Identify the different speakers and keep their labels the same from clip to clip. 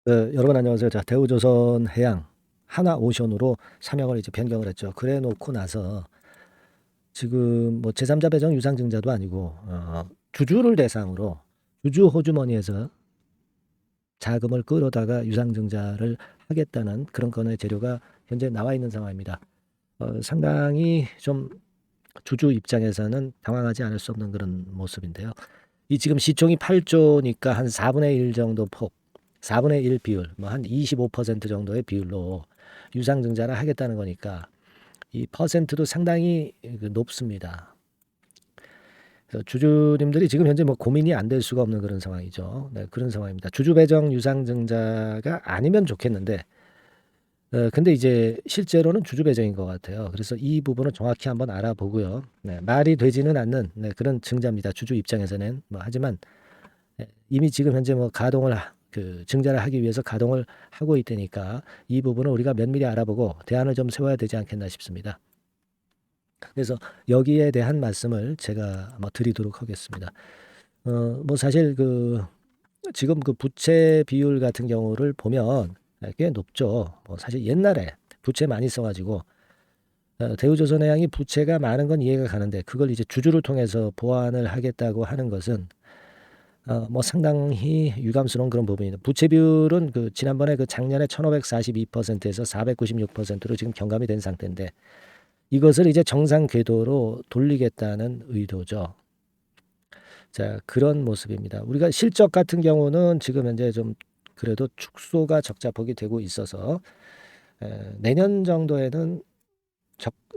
Speaker 1: 네, 여러분 안녕하세요. 자, 대우조선해양 하나오션으로 사명을 이제 변경을 했죠. 그래 놓고 나서 지금 뭐 제3자 배정 유상증자도 아니고 주주를 대상으로 주주 호주머니에서 자금을 끌어다가 유상증자를 하겠다는 그런 건의 재료가 현재 나와 있는 상황입니다. 상당히 좀 주주 입장에서는 당황하지 않을 수 없는 그런 모습인데요. 이 지금 시총이 8조니까 한 4분의 1 정도 폭, 4분의 1 비율, 뭐 한 25% 정도의 비율로 유상증자를 하겠다는 거니까 이 퍼센트도 상당히 그 높습니다. 그래서 주주님들이 지금 현재 뭐 고민이 안 될 수가 없는 그런 상황이죠. 네, 그런 상황입니다. 주주 배정 유상증자가 아니면 좋겠는데, 근데 이제 실제로는 주주 배정인 것 같아요. 그래서 이 부분을 정확히 한번 알아보고요. 네, 말이 되지는 않는 그런 증자입니다. 주주 입장에서는 뭐 하지만 이미 지금 현재 뭐 가동을 증자를 하기 위해서 가동을 하고 있다니까 이 부분을 우리가 면밀히 알아보고 대안을 좀 세워야 되지 않겠나 싶습니다. 그래서 여기에 대한 말씀을 제가 뭐 드리도록 하겠습니다. 뭐 사실 지금 그 부채 비율 같은 경우를 보면 꽤 높죠. 뭐 사실 옛날에 부채 많이 써가지고 대우조선해양이 부채가 많은 건 이해가 가는데 그걸 이제 주주를 통해서 보완을 하겠다고 하는 것은 뭐 상당히 유감스러운 그런 부분입니다. 부채 비율은 지난번에 작년에 1542%에서 496%로 지금 경감이 된 상태인데 이것을 이제 정상 궤도로 돌리겠다는 의도죠. 자, 그런 모습입니다. 우리가 실적 같은 경우는 지금 현재 좀 그래도 축소가 적자폭이 되고 있어서 내년 정도에는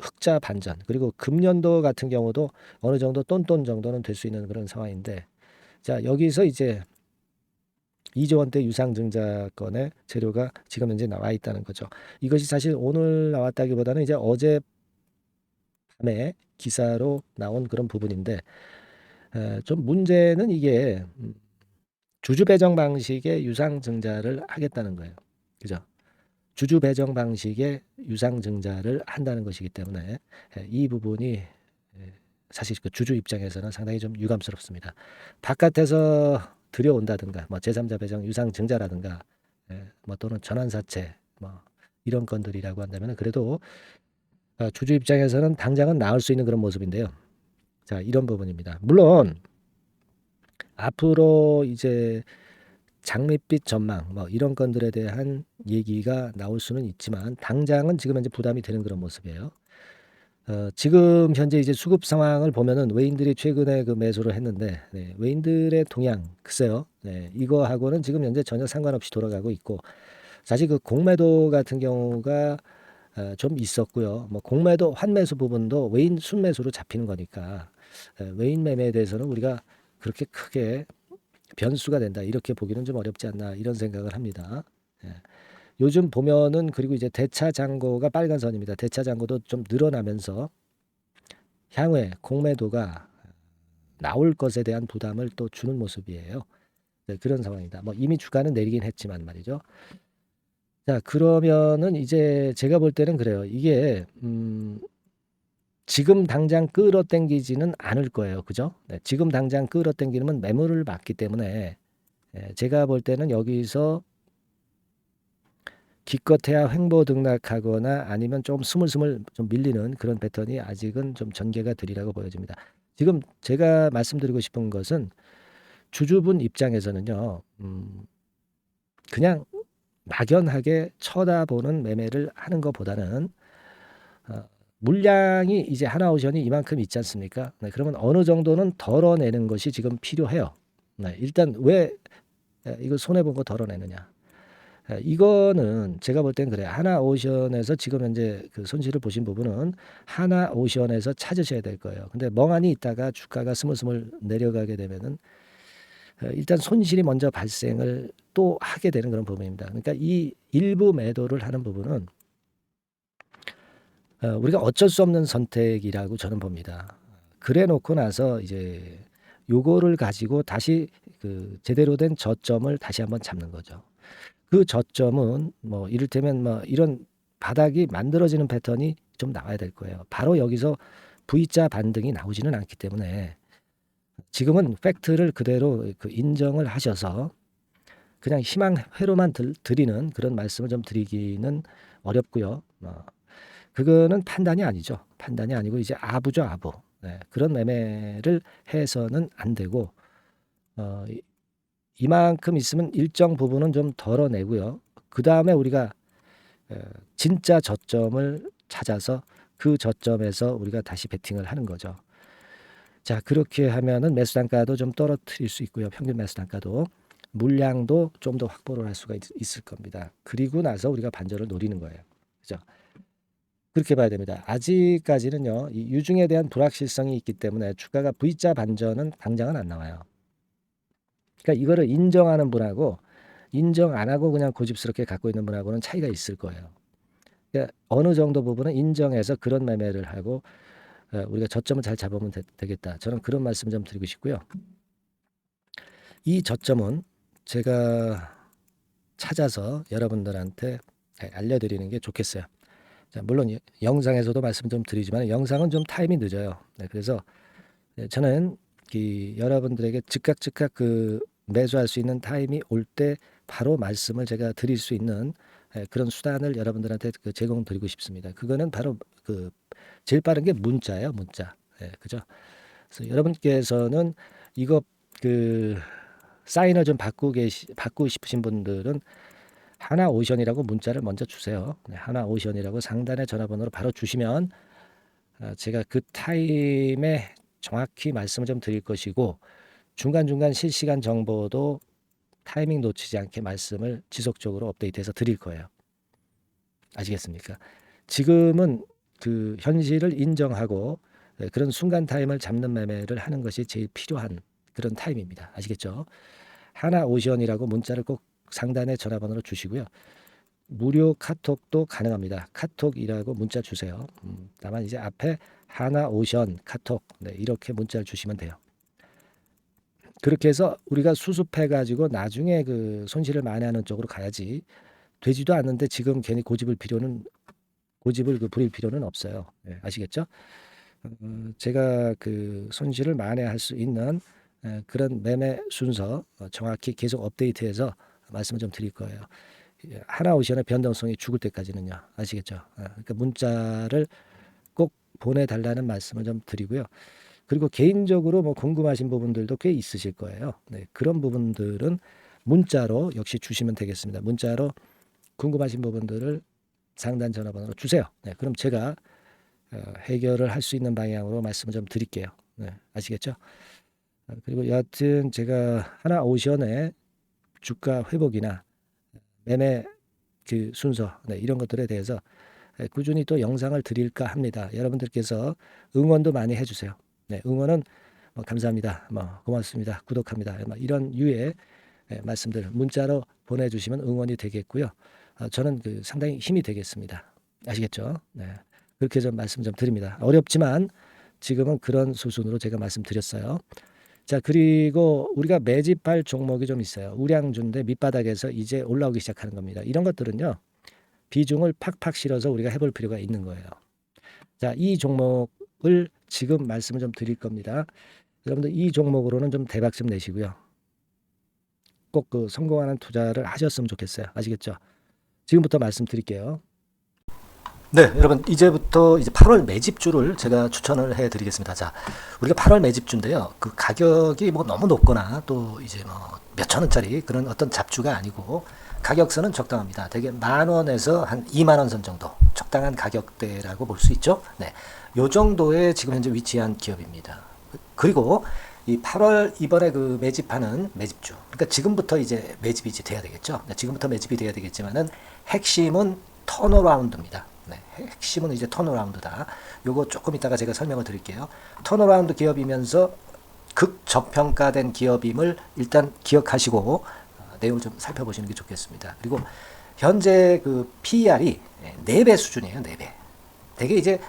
Speaker 1: 흑자 반전, 그리고 금년도 같은 경우도 어느 정도 똔똔 정도는 될 수 있는 그런 상황인데, 자, 여기서 이제 2조 원대 유상증자건의 재료가 지금 현재 나와 있다는 거죠. 이것이 사실 오늘 나왔다기보다는 이제 어제 밤에 기사로 나온 그런 부분인데, 좀 문제는 이게 주주 배정 방식의 유상증자를 하겠다는 거예요. 그죠? 주주 배정 방식의 유상증자를 한다는 것이기 때문에 이 부분이 사실 그 주주 입장에서는 상당히 좀 유감스럽습니다. 바깥에서 들여온다든가 뭐 제3자 배정 유상증자라든가 뭐 또는 전환사채 뭐 이런 건들이라고 한다면 그래도 주주 입장에서는 당장은 나을 수 있는 그런 모습인데요. 자, 이런 부분입니다. 물론 앞으로 이제 장밋빛 전망 뭐 이런 건들에 대한 얘기가 나올 수는 있지만 당장은 지금 현재 부담이 되는 그런 모습이에요. 지금 현재 이제 수급 상황을 보면은 외인들이 최근에 매수를 했는데 외인들의 동향 글쎄요. 네, 이거하고는 지금 현재 전혀 상관없이 돌아가고 있고 사실 공매도 같은 경우가 좀 있었고요. 뭐 공매도 환매수 부분도 외인 순매수로 잡히는 거니까 외인 매매에 대해서는 우리가 그렇게 크게 변수가 된다 이렇게 보기는 좀 어렵지 않나 이런 생각을 합니다. 예. 요즘 보면은 그리고 이제 대차 잔고가 빨간 선입니다. 대차 잔고도 좀 늘어나면서 향후에 공매도가 나올 것에 대한 부담을 또 주는 모습이에요. 네, 그런 상황이다. 뭐 이미 주가는 내리긴 했지만 말이죠. 자, 그러면은 이제 제가 볼 때는 그래요. 이게 지금 당장 끌어당기지는 않을 거예요. 그죠? 네, 지금 당장 끌어당기면 매물을 받기 때문에 제가 볼 때는 여기서 기껏해야 횡보 등락하거나 아니면 좀 스물스물 좀 밀리는 그런 패턴이 아직은 좀 전개가 되리라고 보여집니다. 지금 제가 말씀드리고 싶은 것은 주주분 입장에서는요, 그냥 막연하게 쳐다보는 매매를 하는 것보다는 물량이 이제 하나오션이 이만큼 있지 않습니까? 네, 그러면 어느 정도는 덜어내는 것이 지금 필요해요. 네, 일단 왜 이거 손해본 거 덜어내느냐? 이거는 제가 볼 땐 그래요. 하나오션에서 지금 현재 손실을 보신 부분은 하나오션에서 찾으셔야 될 거예요. 근데 멍하니 있다가 주가가 스물스물 내려가게 되면은 일단 손실이 먼저 발생을 또 하게 되는 그런 부분입니다. 그러니까 이 일부 매도를 하는 부분은 우리가 어쩔 수 없는 선택이라고 저는 봅니다. 그래 놓고 나서 이제 요거를 가지고 다시 제대로 된 저점을 다시 한번 잡는 거죠. 그 저점은 뭐 이를테면 뭐 이런 바닥이 만들어지는 패턴이 좀 나와야 될 거예요. 바로 여기서 V자 반등이 나오지는 않기 때문에 지금은 팩트를 그대로 인정을 하셔서 그냥 희망회로만 드리는 그런 말씀을 좀 드리기는 어렵고요. 그거는 판단이 아니죠. 판단이 아니고 이제 아부죠, 아부. 네, 그런 매매를 해서는 안 되고 이만큼 있으면 일정 부분은 좀 덜어내고요. 그 다음에 우리가 진짜 저점을 찾아서 그 저점에서 우리가 다시 베팅을 하는 거죠. 자, 그렇게 하면은 매수 단가도 좀 떨어뜨릴 수 있고요. 평균 매수 단가도 물량도 좀 더 확보를 할 수가 있을 겁니다. 그리고 나서 우리가 반전을 노리는 거예요. 그죠? 그렇게 봐야 됩니다. 아직까지는요, 이 유중에 대한 불확실성이 있기 때문에 주가가 V자 반전은 당장은 안 나와요. 그러니까 이거를 인정하는 분하고 인정 안 하고 그냥 고집스럽게 갖고 있는 분하고는 차이가 있을 거예요. 그러니까 어느 정도 부분은 인정해서 그런 매매를 하고 우리가 저점을 잘 잡으면 되겠다. 저는 그런 말씀 좀 드리고 싶고요. 이 저점은 제가 찾아서 여러분들한테 알려드리는 게 좋겠어요. 자, 물론 영상에서도 말씀 좀 드리지만 영상은 좀 타임이 늦어요. 네, 그래서 저는 여러분들에게 즉각 그 매수할 수 있는 타임이 올 때 바로 말씀을 제가 드릴 수 있는 그런 수단을 여러분들한테 제공드리고 싶습니다. 그거는 바로 제일 빠른 게 문자예요, 문자. 그죠? 그래서 여러분께서는 이거 사인을 좀 받고 싶으신 분들은 하나오션이라고 문자를 먼저 주세요. 네, 하나오션이라고 상단의 전화번호로 바로 주시면 제가 그 타임에 정확히 말씀을 좀 드릴 것이고 중간중간 실시간 정보도 타이밍 놓치지 않게 말씀을 지속적으로 업데이트해서 드릴 거예요. 아시겠습니까? 지금은 그 현실을 인정하고 그런 순간 타임을 잡는 매매를 하는 것이 제일 필요한 그런 타임입니다. 아시겠죠? 하나오션이라고 문자를 꼭 상단의 전화번호로 주시고요. 무료 카톡도 가능합니다. 카톡이라고 문자 주세요. 다만 이제 앞에 하나오션 카톡 이렇게 문자를 주시면 돼요. 그렇게 해서 우리가 수습해 가지고 나중에 그 손실을 만회하는 쪽으로 가야지 되지도 않는데 지금 괜히 고집을 부릴 필요는 없어요. 아시겠죠? 제가 그 손실을 만회할 수 있는 그런 매매 순서 정확히 계속 업데이트해서 말씀을 좀 드릴 거예요. 하나오션의 변동성이 죽을 때까지는요. 아시겠죠? 그러니까 문자를 꼭 보내달라는 말씀을 좀 드리고요. 그리고 개인적으로 뭐 궁금하신 부분들도 꽤 있으실 거예요. 네, 그런 부분들은 문자로 역시 주시면 되겠습니다. 문자로 궁금하신 부분들을 상단 전화번호로 주세요. 네, 그럼 제가 해결을 할 수 있는 방향으로 말씀을 좀 드릴게요. 네, 아시겠죠? 그리고 여하튼 제가 하나오션의 주가 회복이나 매매 그 순서 이런 것들에 대해서 꾸준히 또 영상을 드릴까 합니다. 여러분들께서 응원도 많이 해주세요. 네, 응원은 감사합니다. 고맙습니다. 구독합니다. 이런 유의 말씀들 문자로 보내주시면 응원이 되겠고요. 저는 상당히 힘이 되겠습니다. 아시겠죠? 네, 그렇게 좀 말씀 좀 드립니다. 어렵지만 지금은 그런 수순으로 제가 말씀드렸어요. 자, 그리고 우리가 매집할 종목이 좀 있어요. 우량주인데 밑바닥에서 이제 올라오기 시작하는 겁니다. 이런 것들은요. 비중을 팍팍 실어서 우리가 해볼 필요가 있는 거예요. 자, 이 종목을 지금 말씀을 좀 드릴 겁니다. 여러분들 이 종목으로는 좀 대박 좀 내시고요. 꼭 성공하는 투자를 하셨으면 좋겠어요. 아시겠죠? 지금부터 말씀드릴게요. 네, 여러분 이제부터 이제 8월 매집주를 제가 추천을 해드리겠습니다. 자, 우리가 8월 매집주인데요. 그 가격이 뭐 너무 높거나 또 이제 뭐 몇천 원짜리 그런 어떤 잡주가 아니고 가격선은 적당합니다. 대개 10,000원에서 한 20,000원 선 정도 적당한 가격대라고 볼 수 있죠. 네, 요 정도에 지금 현재 위치한 기업입니다. 그리고 이 8월 이번에 그 매집하는 매집주, 그러니까 지금부터 이제 매집이 이제 돼야 되겠죠. 네, 지금부터 매집이 돼야 되겠지만은 핵심은 턴어라운드입니다. 네, 핵심은 이제 턴어라운드다. 요거 조금 이따가 제가 설명을 드릴게요. 턴어라운드 기업이면서 극저평가된 기업임을 일단 기억하시고 내용을 좀 살펴보시는 게 좋겠습니다. 그리고 현재 그 PER이 4배 수준이에요. 4배. 되게 이제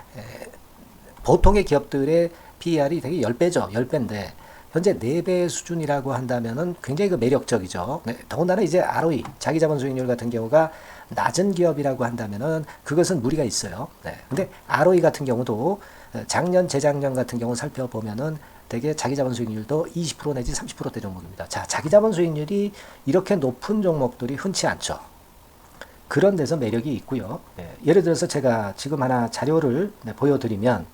Speaker 1: 보통의 기업들의 PER이 되게 10배죠. 10배인데 현재 4배 수준이라고 한다면은 굉장히 매력적이죠. 네, 더군다나 이제 ROE, 자기자본 수익률 같은 경우가 낮은 기업이라고 한다면은 그것은 무리가 있어요. 네. 근데 ROE 같은 경우도 작년, 재작년 같은 경우 살펴보면은 대개 자기 자본 수익률도 20% 내지 30%대 종목입니다. 자, 자기 자본 수익률이 이렇게 높은 종목들이 흔치 않죠. 그런 데서 매력이 있고요. 예를 들어서 제가 지금 하나 자료를 보여드리면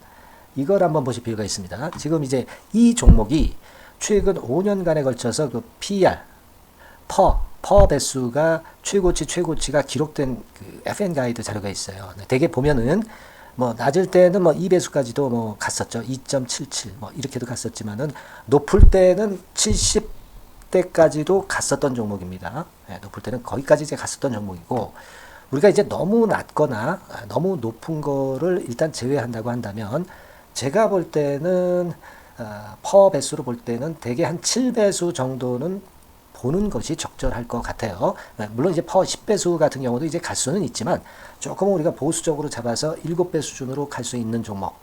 Speaker 1: 이걸 한번 보실 필요가 있습니다. 지금 이제 이 종목이 최근 5년간에 걸쳐서 그 PER, 퍼 배수가 최고치가 기록된 그 FN 가이드 자료가 있어요. 대개 보면은 뭐 낮을 때는 뭐 2배수까지도 뭐 갔었죠. 2.77 뭐 이렇게도 갔었지만은 높을 때는 70대까지도 갔었던 종목입니다. 높을 때는 거기까지 이제 갔었던 종목이고, 우리가 이제 너무 낮거나 너무 높은 거를 일단 제외한다고 한다면, 제가 볼 때는 퍼 배수로 볼 때는 대개 한 7배수 정도는 보는 것이 적절할 것 같아요. 물론 이제 퍼 10배수 같은 경우도 이제 갈 수는 있지만, 조금 우리가 보수적으로 잡아서 7배 수준으로 갈 수 있는 종목,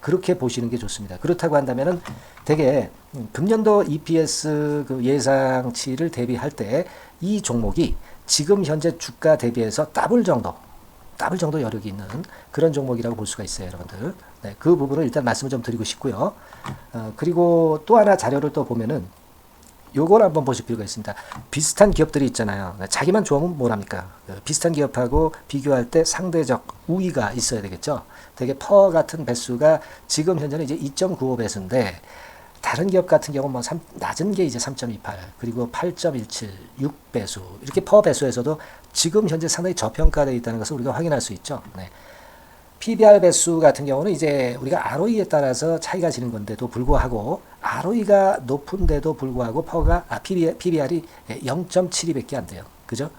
Speaker 1: 그렇게 보시는 게 좋습니다. 그렇다고 한다면은 되게 금년도 EPS 그 예상치를 대비할 때 이 종목이 지금 현재 주가 대비해서 더블 정도 여력이 있는 그런 종목이라고 볼 수가 있어요, 여러분들. 그 부분을 일단 말씀을 좀 드리고 싶고요. 그리고 또 하나 자료를 또 보면은 요걸 한번 보실 필요가 있습니다. 비슷한 기업들이 있잖아요. 자기만 좋으면 뭐랍니까? 비슷한 기업하고 비교할 때 상대적 우위가 있어야 되겠죠. 되게 퍼 같은 배수가 지금 현재는 이제 2.95배수인데, 다른 기업 같은 경우는 뭐 낮은 게 이제 3.28, 그리고 8.17, 6배수, 이렇게 퍼 배수에서도 지금 현재 상당히 저평가되어 있다는 것을 우리가 확인할 수 있죠. PBR 배수 같은 경우는 이제 우리가 ROE에 따라서 차이가 지는 건데도 불구하고, ROE가 높은데도 불구하고 PBR이 0.72밖에 안 돼요. 그죠?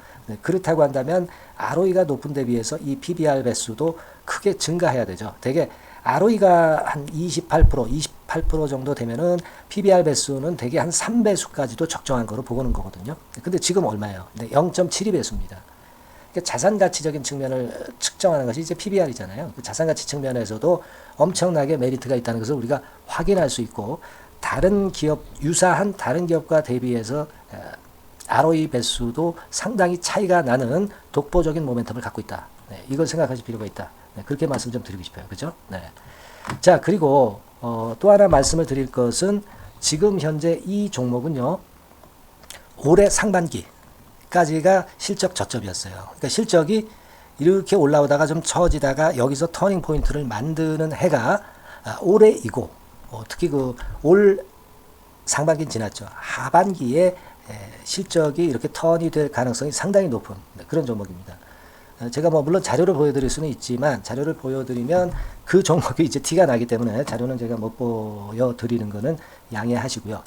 Speaker 1: 그렇다고 한다면 ROE가 높은 데 비해서 이 PBR 배수도 크게 증가해야 되죠. 되게 ROE가 한 28% 정도 되면은 PBR 배수는 되게 한 3배수까지도 적정한 거로 보고는 거거든요. 근데 지금 얼마예요? 0.72배수입니다. 자산 가치적인 측면을 측정하는 것이 이제 PBR이잖아요. 그 자산 가치 측면에서도 엄청나게 메리트가 있다는 것을 우리가 확인할 수 있고, 다른 기업, 유사한 다른 기업과 대비해서 ROE 배수도 상당히 차이가 나는 독보적인 모멘텀을 갖고 있다. 이걸 생각하실 필요가 있다. 그렇게 말씀 좀 드리고 싶어요. 그죠? 자, 그리고 또 하나 말씀을 드릴 것은, 지금 현재 이 종목은요, 올해 상반기까지가 실적 저점이었어요. 그러니까 실적이 이렇게 올라오다가 좀 처지다가 여기서 터닝 포인트를 만드는 해가 올해이고, 특히 그 올 상반기는 지났죠. 하반기에 실적이 이렇게 턴이 될 가능성이 상당히 높은 그런 종목입니다. 제가 뭐 물론 자료를 보여드릴 수는 있지만, 자료를 보여드리면 그 종목이 이제 티가 나기 때문에 자료는 제가 못 보여드리는 거는 양해하시고요.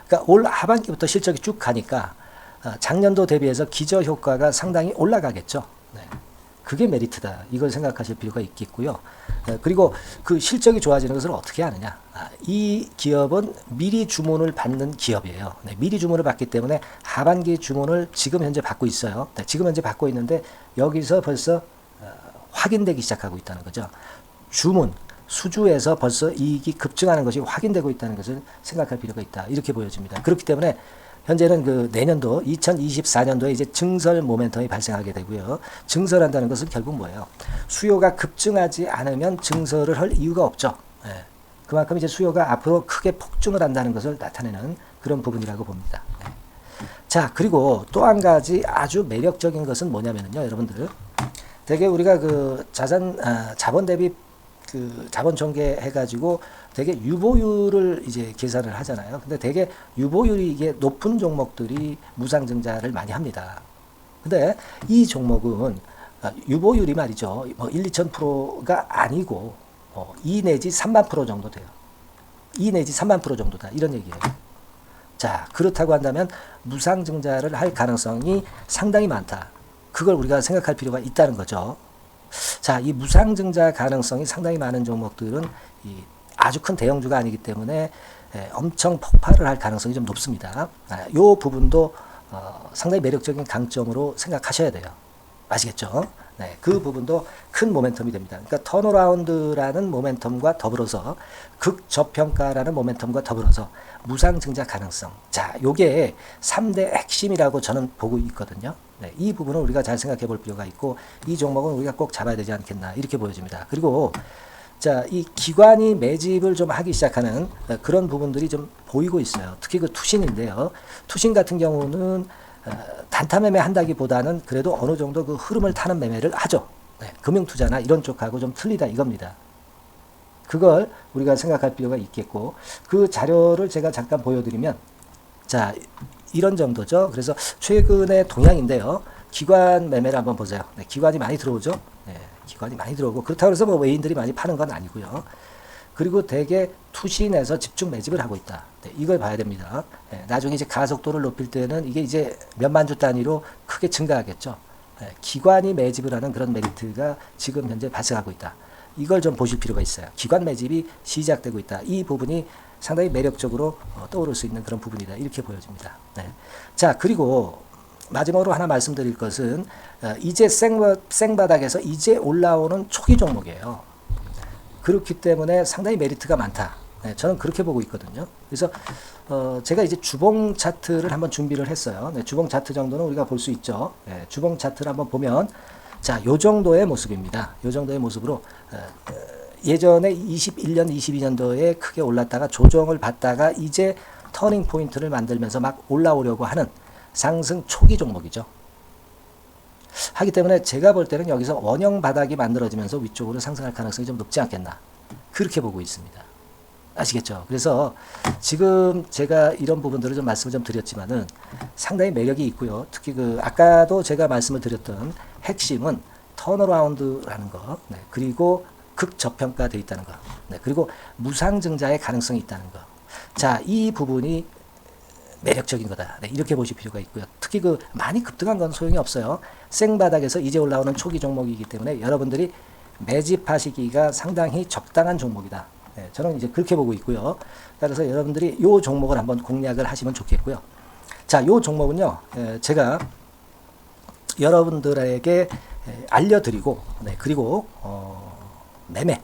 Speaker 1: 그러니까 올 하반기부터 실적이 쭉 가니까 작년도 대비해서 기저 효과가 상당히 올라가겠죠. 그게 메리트다. 이걸 생각하실 필요가 있겠고요. 그리고 그 실적이 좋아지는 것을 어떻게 하느냐. 이 기업은 미리 주문을 받는 기업이에요. 미리 주문을 받기 때문에 하반기 주문을 지금 현재 받고 있어요. 지금 현재 받고 있는데 여기서 벌써 확인되기 시작하고 있다는 거죠. 주문, 수주에서 벌써 이익이 급증하는 것이 확인되고 있다는 것을 생각할 필요가 있다. 이렇게 보여집니다. 그렇기 때문에 현재는 그 내년도 2024년도에 이제 증설 모멘텀이 발생하게 되고요. 증설한다는 것은 결국 뭐예요? 수요가 급증하지 않으면 증설을 할 이유가 없죠. 그만큼 이제 수요가 앞으로 크게 폭증을 한다는 것을 나타내는 그런 부분이라고 봅니다. 자, 그리고 또 한 가지 아주 매력적인 것은 뭐냐면요, 여러분들. 되게 우리가 그 자본 대비 그 자본 전개해가지고 되게 유보율을 이제 계산을 하잖아요. 근데 되게 유보율이 이게 높은 종목들이 무상증자를 많이 합니다. 근데 이 종목은 유보율이 말이죠. 뭐 1,2,000%가 아니고 2 내지 3만 프로 정도 돼요. 2 내지 3만 프로 정도다. 이런 얘기예요. 자, 그렇다고 한다면 무상증자를 할 가능성이 상당히 많다. 그걸 우리가 생각할 필요가 있다는 거죠. 자, 이 무상증자 가능성이 상당히 많은 종목들은 아주 큰 대형주가 아니기 때문에 엄청 폭발을 할 가능성이 좀 높습니다. 이 부분도 상당히 매력적인 강점으로 생각하셔야 돼요. 아시겠죠? 그 부분도 큰 모멘텀이 됩니다. 그러니까 턴어라운드라는 모멘텀과 더불어서 극저평가라는 모멘텀과 더불어서 무상증자 가능성. 자, 요게 3대 핵심이라고 저는 보고 있거든요. 이 부분을 우리가 잘 생각해 볼 필요가 있고, 이 종목은 우리가 꼭 잡아야 되지 않겠나 이렇게 보여집니다. 그리고 자, 이 기관이 매집을 좀 하기 시작하는 그런 부분들이 좀 보이고 있어요. 특히 그 투신인데요. 투신 같은 경우는 단타 매매 한다기보다는 그래도 어느 정도 그 흐름을 타는 매매를 하죠. 네, 금융투자나 이런 쪽하고 좀 틀리다 이겁니다. 그걸 우리가 생각할 필요가 있겠고, 그 자료를 제가 잠깐 보여드리면, 자, 이런 정도죠. 그래서 최근의 동향인데요. 기관 매매를 한번 보세요. 네, 기관이 많이 들어오죠. 네, 기관이 많이 들어오고, 그렇다고 해서 뭐 외인들이 많이 파는 건 아니고요. 그리고 대개 투신에서 집중 매집을 하고 있다. 네, 이걸 봐야 됩니다. 네, 나중에 이제 가속도를 높일 때는 이게 이제 몇만 주 단위로 크게 증가하겠죠. 네, 기관이 매집을 하는 그런 메리트가 지금 현재 발생하고 있다. 이걸 좀 보실 필요가 있어요. 기관 매집이 시작되고 있다. 이 부분이 상당히 매력적으로 떠오를 수 있는 그런 부분이다. 이렇게 보여집니다. 네. 자, 그리고 마지막으로 하나 말씀드릴 것은 이제 생바닥에서 이제 올라오는 초기 종목이에요. 그렇기 때문에 상당히 메리트가 많다. 네, 저는 그렇게 보고 있거든요. 그래서 제가 이제 주봉 차트를 한번 준비를 했어요. 네, 주봉 차트 정도는 우리가 볼 수 있죠. 네, 주봉 차트를 한번 보면 자, 요 정도의 모습입니다. 요 정도의 모습으로 예전에 21년, 22년도에 크게 올랐다가 조정을 받다가 이제 터닝 포인트를 만들면서 막 올라오려고 하는 상승 초기 종목이죠. 하기 때문에 제가 볼 때는 여기서 원형 바닥이 만들어지면서 위쪽으로 상승할 가능성이 좀 높지 않겠나. 그렇게 보고 있습니다. 아시겠죠? 그래서 지금 제가 이런 부분들을 좀 말씀을 좀 드렸지만은 상당히 매력이 있고요. 특히 그 아까도 제가 말씀을 드렸던 핵심은 턴어라운드라는 거, 네, 그리고 극저평가되어 있다는 거, 네, 그리고 무상증자의 가능성이 있다는 거. 자, 이 부분이 매력적인 거다. 네, 이렇게 보실 필요가 있고요. 특히 그 많이 급등한 건 소용이 없어요. 생바닥에서 이제 올라오는 초기 종목이기 때문에 여러분들이 매집하시기가 상당히 적당한 종목이다. 네, 저는 이제 그렇게 보고 있고요. 따라서 여러분들이 이 종목을 한번 공략을 하시면 좋겠고요. 자, 이 종목은요, 제가 여러분들에게 알려드리고, 네, 그리고 매매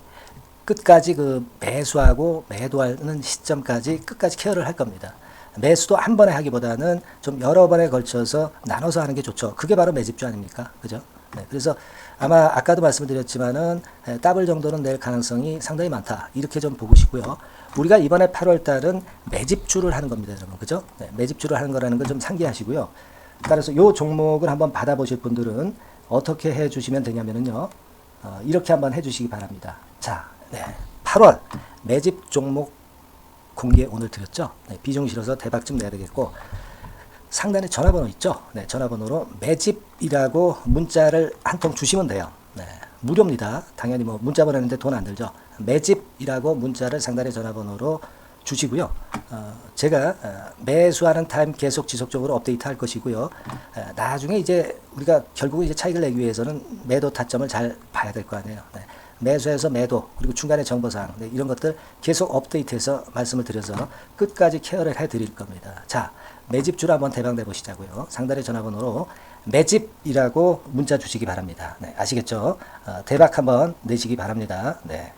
Speaker 1: 끝까지 그 매수하고 매도하는 시점까지 끝까지 케어를 할 겁니다. 매수도 한 번에 하기보다는 좀 여러 번에 걸쳐서 나눠서 하는 게 좋죠. 그게 바로 매집주 아닙니까? 그죠? 네, 그래서 아마 아까도 말씀드렸지만은 더블 정도는 낼 가능성이 상당히 많다. 이렇게 좀 보시고요. 우리가 이번에 8월 달은 매집주를 하는 겁니다, 여러분. 그죠? 네, 매집주를 하는 거라는 걸 좀 상기하시고요. 따라서 이 종목을 한번 받아보실 분들은 어떻게 해 주시면 되냐면요. 이렇게 한번 해 주시기 바랍니다. 자, 네, 8월 매집 종목 공개 오늘 드렸죠. 네, 비중 실어서 대박 좀 내야 되겠고, 상단에 전화번호 있죠. 네, 전화번호로 매집이라고 문자를 한 통 주시면 돼요. 네, 무료입니다. 당연히 뭐 문자 보내는데 돈 안 들죠. 매집이라고 문자를 상단에 전화번호로 주시고요. 제가 매수하는 타임 계속 지속적으로 업데이트 할 것이고요. 나중에 이제 우리가 결국 이제 차익을 내기 위해서는 매도 타점을 잘 봐야 될 거 아니에요. 네. 매수해서 매도, 그리고 중간에 정보사항, 네, 이런 것들 계속 업데이트해서 말씀을 드려서 끝까지 케어를 해드릴 겁니다. 자, 매집주로 한번 대박 내보시자고요. 상단의 전화번호로 매집이라고 문자 주시기 바랍니다. 네, 아시겠죠? 대박 한번 내시기 바랍니다. 네.